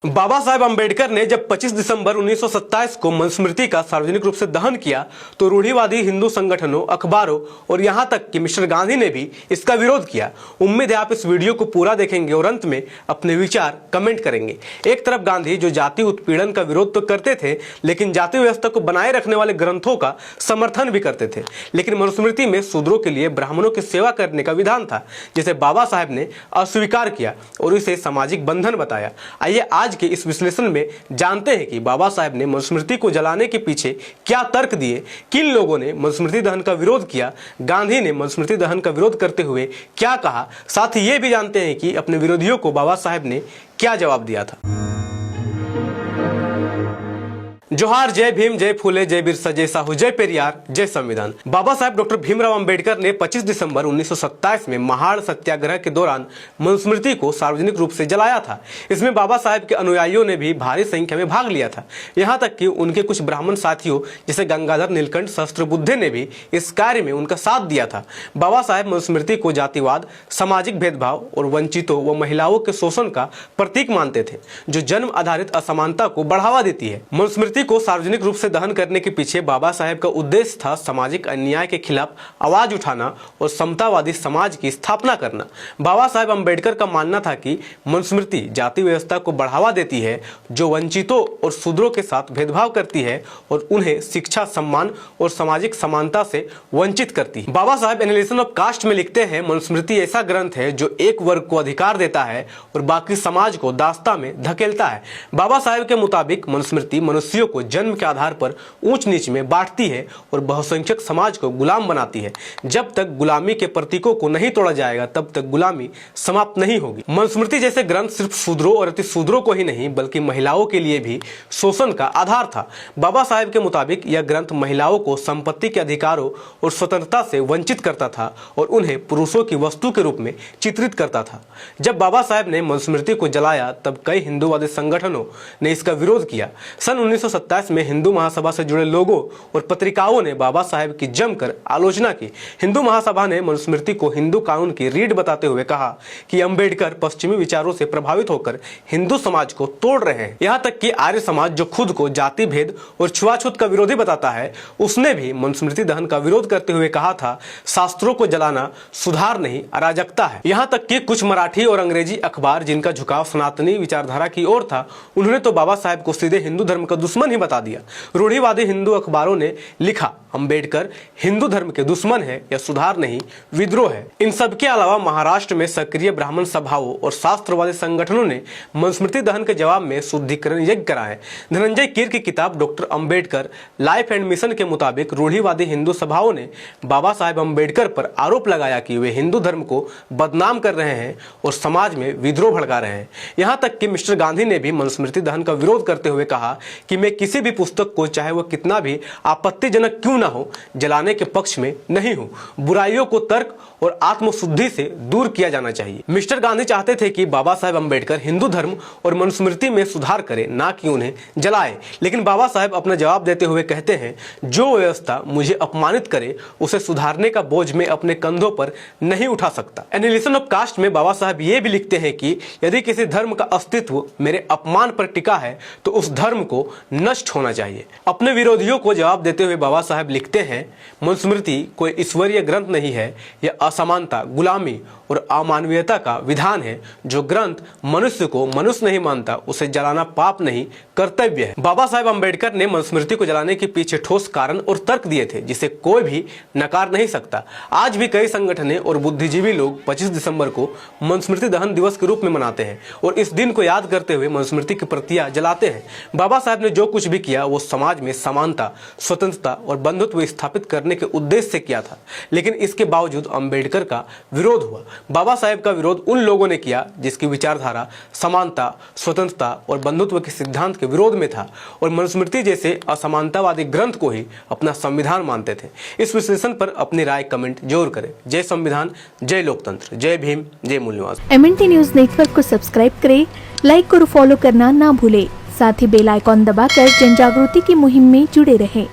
बाबा साहेब अंबेडकर ने जब 25 दिसंबर 1927 को मनुस्मृति का सार्वजनिक रूप से दहन किया तो रूढ़िवादी हिंदू संगठनों, अखबारों और यहां तक कि मिस्टर गांधी ने भी इसका विरोध किया। उम्मीद है आप इस वीडियो को पूरा देखेंगे और अंत में अपने विचार कमेंट करेंगे। एक तरफ गांधी जो जाति उत्पीड़न का विरोध तो करते थे, लेकिन जाति व्यवस्था को बनाए रखने वाले ग्रंथों का समर्थन भी करते थे। लेकिन मनुस्मृति में शूद्रों के लिए ब्राह्मणों की सेवा करने का विधान था, जिसे बाबा साहेब ने अस्वीकार किया और इसे सामाजिक बंधन बताया। आइए आज के इस विश्लेषण में जानते हैं कि बाबा साहेब ने मनुस्मृति को जलाने के पीछे क्या तर्क दिए, किन लोगों ने मनुस्मृति दहन का विरोध किया, गांधी ने मनुस्मृति दहन का विरोध करते हुए क्या कहा। साथ ही ये भी जानते हैं कि अपने विरोधियों को बाबा साहेब ने क्या जवाब दिया था। जोहार, जय भीम, जय फूले, जय बिरसा, जय साहू, जय पेरियार, जय संविधान। बाबा साहेब डॉक्टर भीमराव अंबेडकर ने 25 दिसंबर 1927 में महाड़ सत्याग्रह के दौरान मनुस्मृति को सार्वजनिक रूप से जलाया था। इसमें बाबा साहेब के अनुयायियों ने भी भारी संख्या में भाग लिया था। यहाँ तक कि उनके कुछ ब्राह्मण साथियों जैसे गंगाधर, नीलकंठ, सहस्त्रबुद्धे ने भी इस कार्य में उनका साथ दिया था। बाबा साहेब मनुस्मृति को जातिवाद, सामाजिक भेदभाव और वंचितों व महिलाओं के शोषण का प्रतीक मानते थे, जो जन्म आधारित असमानता को बढ़ावा देती है। मनुस्मृति को सार्वजनिक रूप से दहन करने के पीछे बाबा साहेब का उद्देश्य था सामाजिक अन्याय के खिलाफ आवाज उठाना और समतावादी समाज की स्थापना करना। बाबा साहेब अंबेडकर का मानना था कि मनुस्मृति जाति व्यवस्था को बढ़ावा देती है, जो वंचितों और शूद्रों के साथ भेदभाव करती है और उन्हें शिक्षा, सम्मान और सामाजिक समानता से वंचित करती है। Baba Saheb analysis of cast में लिखते हैं, मनुस्मृति ऐसा ग्रंथ है जो एक वर्ग को अधिकार देता है और बाकी समाज को दास्ता में धकेलता है। बाबा साहेब के मुताबिक मनुस्मृति मनुष्यों को जन्म के आधार पर ऊंच नीच में बांटती है और बहुसंख्यक समाज को गुलाम बनाती है। जब तक गुलामी के प्रतीकों को नहीं तोड़ा जाएगा तब तक गुलामी समाप्त नहीं होगी। मनुस्मृति जैसे ग्रंथ सिर्फ शूद्रों और अति शूद्रों को ही नहीं बल्कि महिलाओं के लिए भी शोषण का आधार था। बाबा साहेब के मुताबिक यह ग्रंथ महिलाओं को संपत्ति के अधिकारों और स्वतंत्रता से वंचित करता था और उन्हें पुरुषों की वस्तु के रूप में चित्रित करता था। जब बाबा साहेब ने मनुस्मृति को जलाया तब कई हिंदूवादी संगठनों ने इसका विरोध किया। सन 1927 में हिंदू महासभा से जुड़े लोगों और पत्रिकाओं ने बाबा साहेब की जमकर आलोचना की। हिंदू महासभा ने मनुस्मृति को हिंदू कानून की रीढ़ बताते हुए कहा कि अंबेडकर पश्चिमी विचारों से प्रभावित होकर हिंदू समाज को तोड़ रहे हैं। यहाँ तक कि आर्य समाज, जो खुद को जाति भेद और छुआछूत का विरोधी बताता है, उसने भी मनुस्मृति दहन का विरोध करते हुए कहा था, शास्त्रों को जलाना सुधार नहीं, अराजकता है। यहाँ तक कि कुछ मराठी और अंग्रेजी अखबार जिनका झुकाव सनातनी विचारधारा की ओर था, उन्होंने तो बाबा साहेब को सीधे हिंदू धर्म का दुश्मन ही बता दिया। रूढ़िवादी हिंदू अखबारों ने लिखा, अंबेडकर हिंदू धर्म के दुश्मन है, यह सुधार नहीं विद्रोह है। इन सब के अलावा महाराष्ट्र में सक्रिय ब्राह्मण सभाओं और शास्त्रवादी संगठनों ने मनुस्मृति दहन के जवाब में शुद्धिकरण यज्ञ कराए। धनंजय कीर की किताब doctor Ambedkar life and mission के मुताबिक रूढ़िवादी हिंदू सभाओं ने बाबा साहेब अंबेडकर पर आरोप लगाया कि वे हिंदू धर्म को बदनाम कर रहे हैं और समाज में विद्रोह भड़का रहे हैं। यहाँ तक कि मिस्टर गांधी ने भी मनुस्मृति दहन का विरोध करते हुए कहा कि मैं किसी भी पुस्तक को, चाहे वह कितना भी आपत्तिजनक क्यों ना हो, जलाने के पक्ष में नहीं हूं। बुराइयों को तर्क और आत्मशुद्धि से दूर किया जाना चाहिए। मिस्टर गांधी चाहते थे कि बाबा साहेब अंबेडकर हिंदू धर्म और मनुस्मृति में सुधार करे, ना कि उन्हें जलाए। लेकिन बाबा साहेब अपना जवाब देते हुए कहते हैं, जो व्यवस्था मुझे अपमानित करे उसे सुधारने का बोझ मैं अपने कंधों पर नहीं उठा सकता। एनालिसिस ऑफ कास्ट में बाबा साहेब ये भी लिखते हैं कि यदि किसी धर्म का अस्तित्व मेरे अपमान पर टिका है तो उस धर्म को नष्ट होना चाहिए। अपने विरोधियों को जवाब देते हुए बाबा साहेब लिखते हैं, मनुस्मृति कोई ईश्वरीय ग्रंथ नहीं है, यह असमानता, गुलामी और अमानवीयता का विधान है। जो ग्रंथ मनुष्य को मनुष्य नहीं मानता उसे जलाना पाप नहीं, कर्तव्य है। बाबा साहेब अंबेडकर ने मनुस्मृति को जलाने के पीछे ठोस कारण और तर्क दिए थे, जिसे कोई भी नकार नहीं सकता। आज भी कई संगठनें और बुद्धिजीवी लोग 25 दिसंबर को मनुस्मृति दहन दिवस के रूप में मनाते हैं और इस दिन को याद करते हुए मनुस्मृति की प्रतियां जलाते हैं। बाबा साहेब ने जो कुछ भी किया वो समाज में समानता, स्वतंत्रता और बंधुत्व स्थापित करने के उद्देश्य से किया था, लेकिन इसके बावजूद अंबेडकर का विरोध हुआ। बाबा साहेब का विरोध उन लोगों ने किया जिसकी विचारधारा समानता, स्वतंत्रता और बंधुत्व के सिद्धांत के विरोध में था और मनुस्मृति जैसे असमानतावादी ग्रंथ को ही अपना संविधान मानते थे। इस विश्लेषण पर अपनी राय कमेंट जरूर करें। जय संविधान, जय लोकतंत्र, जय भीम, जय मूल्यवान। MNT न्यूज नेटवर्क को सब्सक्राइब करें, लाइक और फॉलो करना ना भूले। साथ ही बेल आइकॉन दबाकर जन जागृति की मुहिम में जुड़े रहें।